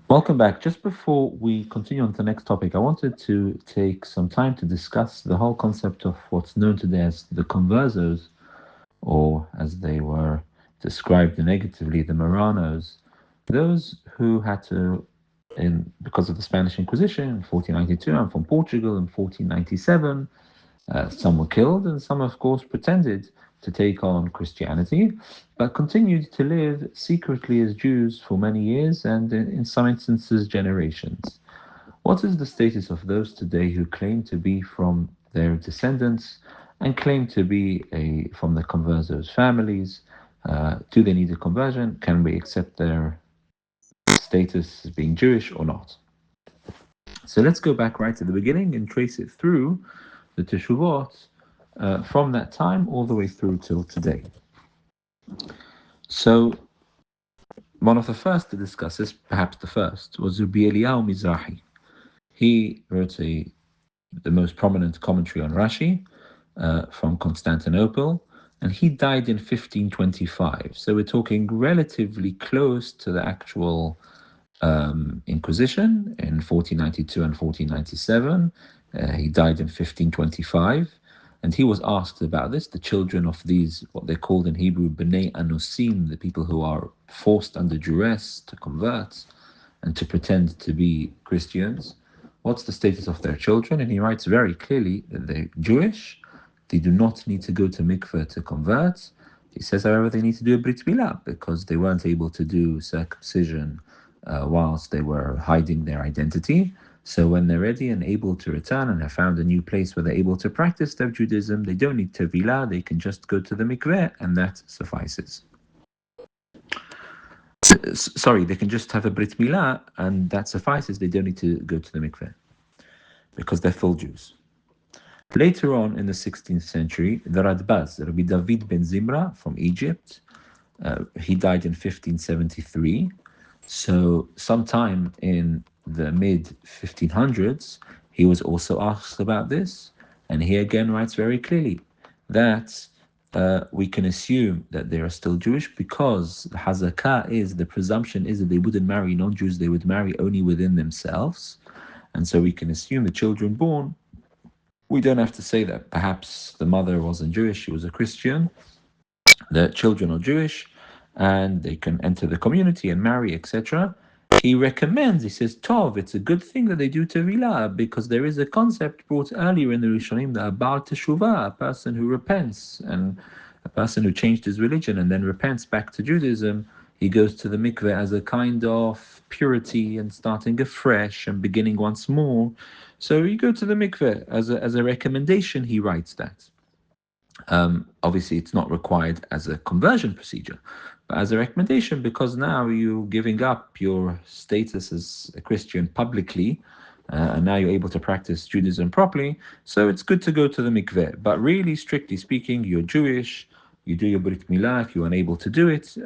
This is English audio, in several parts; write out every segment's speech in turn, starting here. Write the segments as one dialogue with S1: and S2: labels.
S1: Welcome back. Just before we continue on to the next topic, I wanted to take some time to discuss the whole concept of what's known today as the conversos, or as they were described negatively, the Marranos. Those who had to, because of the Spanish Inquisition in 1492, I'm from Portugal in 1497. Some were killed, and some, of course, pretended to take on Christianity, but continued to live secretly as Jews for many years and, in some instances, generations. What is the status of those today who claim to be from their descendants and claim to be from the conversos' families? Do they need a conversion? Can we accept their status as being Jewish or not? So let's go back right to the beginning and trace it through the Teshuvot from that time all the way through till today. So one of the first to discuss this, perhaps the first, was Rabbi Eliyahu Mizrahi. He wrote the most prominent commentary on Rashi from Constantinople, and he died in 1525. So we're talking relatively close to the actual Inquisition in 1492 and 1497. He died in 1525. And he was asked about this, the children of these, what they're called in Hebrew, Bnei Anusim, the people who are forced under duress to convert and to pretend to be Christians. What's the status of their children? And he writes very clearly that they're Jewish. They do not need to go to mikveh to convert. He says, however, they need to do a brit milah because they weren't able to do circumcision whilst they were hiding their identity. So when they're ready and able to return and have found a new place where they're able to practice their Judaism, they don't need tevilah, they can just go to the mikveh, and that suffices. Sorry, they can just have a brit milah, and that suffices. They don't need to go to the mikveh because they're full Jews. Later on in the 16th century, the Radbaz, Rabbi David ben Zimra from Egypt, he died in 1573. So sometime in the mid 1500s, he was also asked about this, and he again writes very clearly that we can assume that they are still Jewish because the hazakah is, the presumption is that they wouldn't marry non-Jews, they would marry only within themselves. And so we can assume the children born, we don't have to say that perhaps the mother wasn't Jewish, she was a Christian. The children are Jewish and they can enter the community and marry, etc. He recommends, he says, Tov, it's a good thing that they do Tevilah because there is a concept brought earlier in the Rishonim that about Teshuvah, a person who repents and a person who changed his religion and then repents back to Judaism. He goes to the mikveh as a kind of purity and starting afresh and beginning once more. So you go to the mikveh as a recommendation, he writes that. Obviously, it's not required as a conversion procedure, but as a recommendation because now you're giving up your status as a Christian publicly, and now you're able to practice Judaism properly. So it's good to go to the mikveh. But really, strictly speaking, you're Jewish. You do your brit milah if you're unable to do it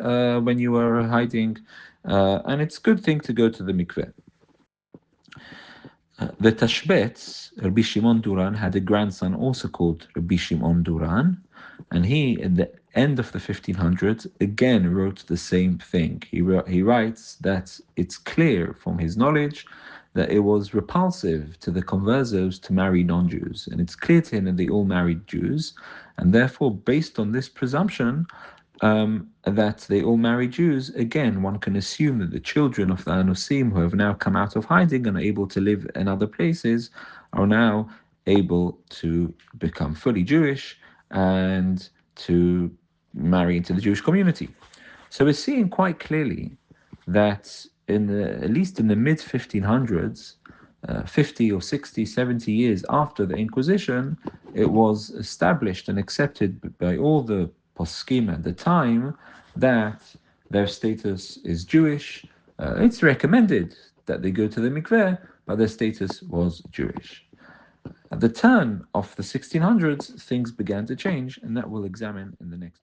S1: when you were hiding, and it's a good thing to go to the mikveh. The Tashbetz, Rabbi Shimon Duran, had a grandson also called Rabbi Shimon Duran, and he, at the end of the 1500s, again wrote the same thing. He writes that it's clear from his knowledge that it was repulsive to the conversos to marry non-Jews, and it's clear to him that they all married Jews, and therefore, based on this presumption, that they all marry Jews, again, one can assume that the children of the Anusim who have now come out of hiding and are able to live in other places are now able to become fully Jewish and to marry into the Jewish community. So we're seeing quite clearly that at least in the mid 1500s, 50 or 60, 70 years after the Inquisition, it was established and accepted by all the poskim at the time that their status is Jewish. It's recommended that they go to the mikveh, but their status was Jewish. At the turn of the 1600s, things began to change, and that we'll examine in the next